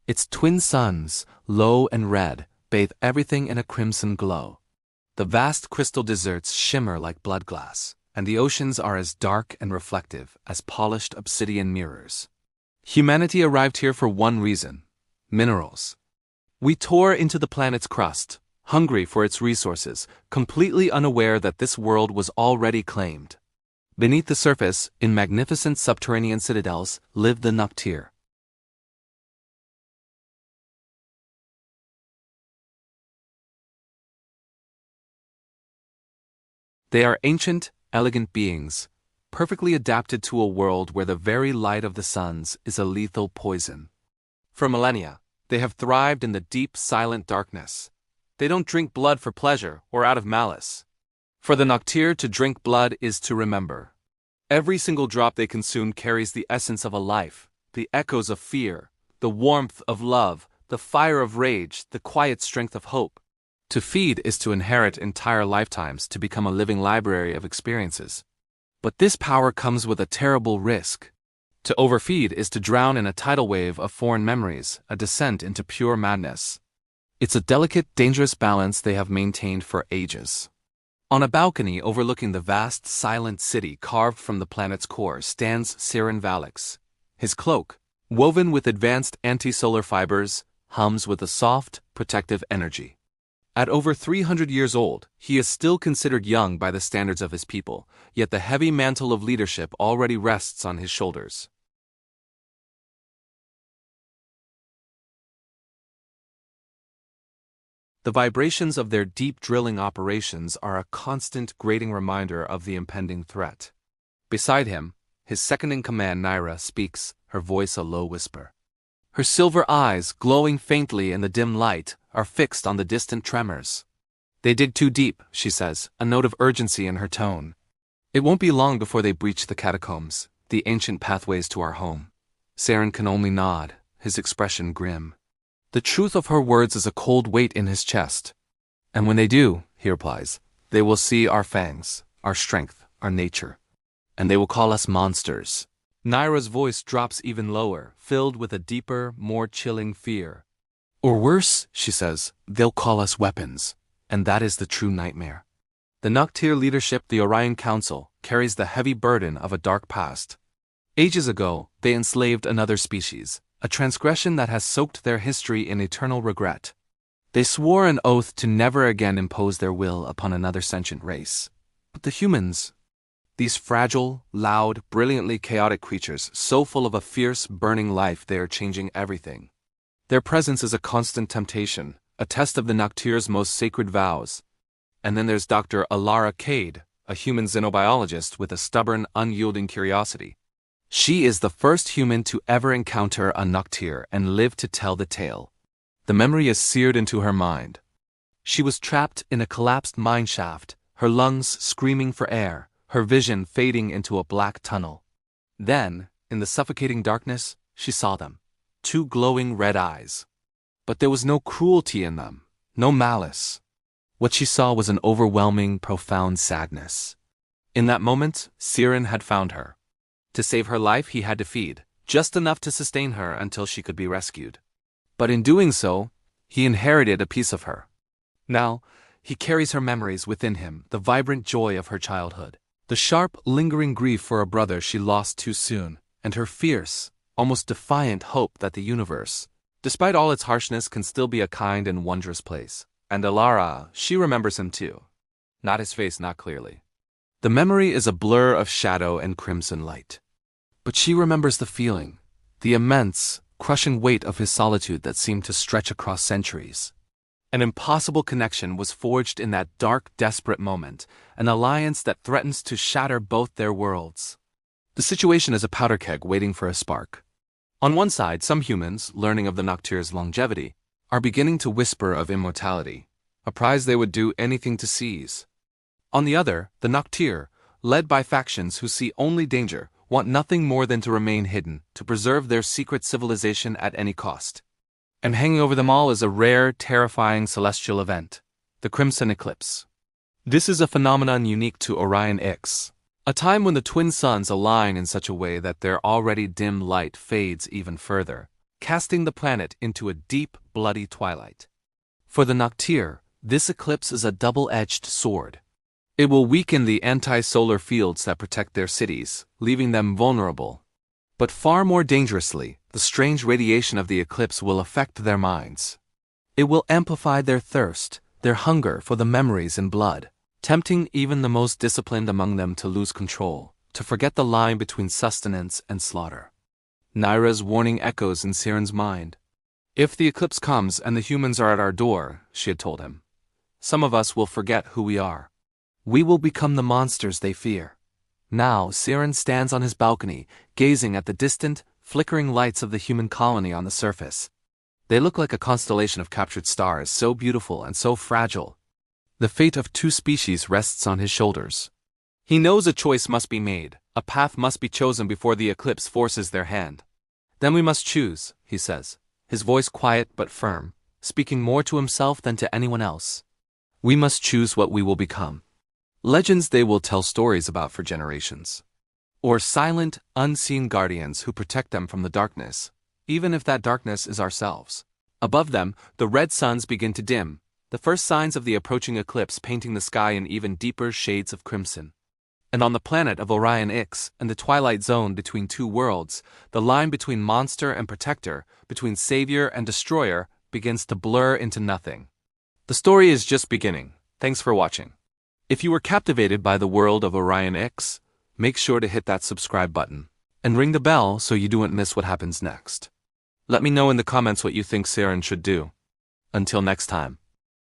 Its twin suns, low and red, bathe everything in a crimson glow. The vast crystal deserts shimmer like blood glass, and the oceans are as dark and reflective as polished obsidian mirrors. Humanity arrived here for one reason: minerals. We tore into the planet's crust, hungry for its resources, completely unaware that this world was already claimed. Beneath the surface, in magnificent subterranean citadels, lived the Noctyrr. They are ancient, elegant beings, perfectly adapted to a world where the very light of the suns is a lethal poison. For millennia, they have thrived in the deep, silent darkness. They don't drink blood for pleasure or out of malice. For the Noctyrr, to drink blood is to remember. Every single drop they consume carries the essence of a life, the echoes of fear, the warmth of love, the fire of rage, the quiet strength of hope. To feed is to inherit entire lifetimes, to become a living library of experiences. But this power comes with a terrible risk. To overfeed is to drown in a tidal wave of foreign memories, a descent into pure madness. It's a delicate, dangerous balance they have maintained for ages. On a balcony overlooking the vast, silent city carved from the planet's core stands Siren Valix. His cloak, woven with advanced anti-solar fibers, hums with a soft, protective energy. At over 300 years old, he is still considered young by the standards of his people, yet the heavy mantle of leadership already rests on his shoulders. The vibrations of their deep drilling operations are a constant grating reminder of the impending threat. Beside him, his second-in-command Noctyrr speaks, her voice a low whisper. Her silver eyes, glowing faintly in the dim light, are fixed on the distant tremors. They dig too deep, she says, a note of urgency in her tone. It won't be long before they breach the catacombs, the ancient pathways to our home. Siren can only nod, his expression grim. The truth of her words is a cold weight in his chest. And when they do, he replies, they will see our fangs, our strength, our nature. And they will call us monsters. Noctyr's voice drops even lower, filled with a deeper, more chilling fear. Or worse, she says, they'll call us weapons. And that is the true nightmare. The Noctyrr leadership, the Orion Council, carries the heavy burden of a dark past. Ages ago, they enslaved another species, a transgression that has soaked their history in eternal regret. They swore an oath to never again impose their will upon another sentient race. But the humans, these fragile, loud, brilliantly chaotic creatures, so full of a fierce, burning life they are changing everything. Their presence is a constant temptation, a test of the Noctyr's most sacred vows. And then there's Dr. Alara Cade, a human xenobiologist with a stubborn, unyielding curiosity. She is the first human to ever encounter a Noctyrr and live to tell the tale. The memory is seared into her mind. She was trapped in a collapsed mine shaft, her lungs screaming for air, her vision fading into a black tunnel. Then, in the suffocating darkness, she saw them. 2 glowing red eyes. But there was no cruelty in them, no malice. What she saw was an overwhelming, profound sadness. In that moment, Siren had found her. To save her life, he had to feed, just enough to sustain her until she could be rescued. But in doing so, he inherited a piece of her. Now, he carries her memories within him, the vibrant joy of her childhood, the sharp, lingering grief for a brother she lost too soon, and her fierce, almost defiant hope that the universe, despite all its harshness, can still be a kind and wondrous place. And Alara, she remembers him too. Not his face, not clearly. The memory is a blur of shadow and crimson light. But she remembers the feeling, the immense, crushing weight of his solitude that seemed to stretch across centuries. An impossible connection was forged in that dark, desperate moment, an alliance that threatens to shatter both their worlds. The situation is a powder keg waiting for a spark. On one side, some humans, learning of the Noctyr's longevity, are beginning to whisper of immortality, a prize they would do anything to seize. On the other, the Noctyrr, led by factions who see only danger, want nothing more than to remain hidden, to preserve their secret civilization at any cost. And hanging over them all is a rare, terrifying celestial event, the Crimson Eclipse. This is a phenomenon unique to Orion IX, a time when the twin suns align in such a way that their already dim light fades even further, casting the planet into a deep, bloody twilight. For the Noctyrr, this eclipse is a double-edged sword. It will weaken the anti-solar fields that protect their cities, leaving them vulnerable. But far more dangerously, the strange radiation of the eclipse will affect their minds. It will amplify their thirst, their hunger for the memories and blood, tempting even the most disciplined among them to lose control, to forget the line between sustenance and slaughter. Noctyrr's warning echoes in Siren's mind. If the eclipse comes and the humans are at our door, she had told him, some of us will forget who we are. We will become the monsters they fear. Now Siren stands on his balcony, gazing at the distant, flickering lights of the human colony on the surface. They look like a constellation of captured stars, so beautiful and so fragile. The fate of two species rests on his shoulders. He knows a choice must be made, a path must be chosen before the eclipse forces their hand. Then we must choose, he says, his voice quiet but firm, speaking more to himself than to anyone else. We must choose what we will become. Legends they will tell stories about for generations. Or silent, unseen guardians who protect them from the darkness, even if that darkness is ourselves. Above them, the red suns begin to dim, the first signs of the approaching eclipse painting the sky in even deeper shades of crimson. And on the planet of Orion IX, in the twilight zone between two worlds, the line between monster and protector, between savior and destroyer, begins to blur into nothing. The story is just beginning. Thanks for watching. If you were captivated by the world of Orion IX, make sure to hit that subscribe button and ring the bell so you don't miss what happens next. Let me know in the comments what you think Siren should do. Until next time.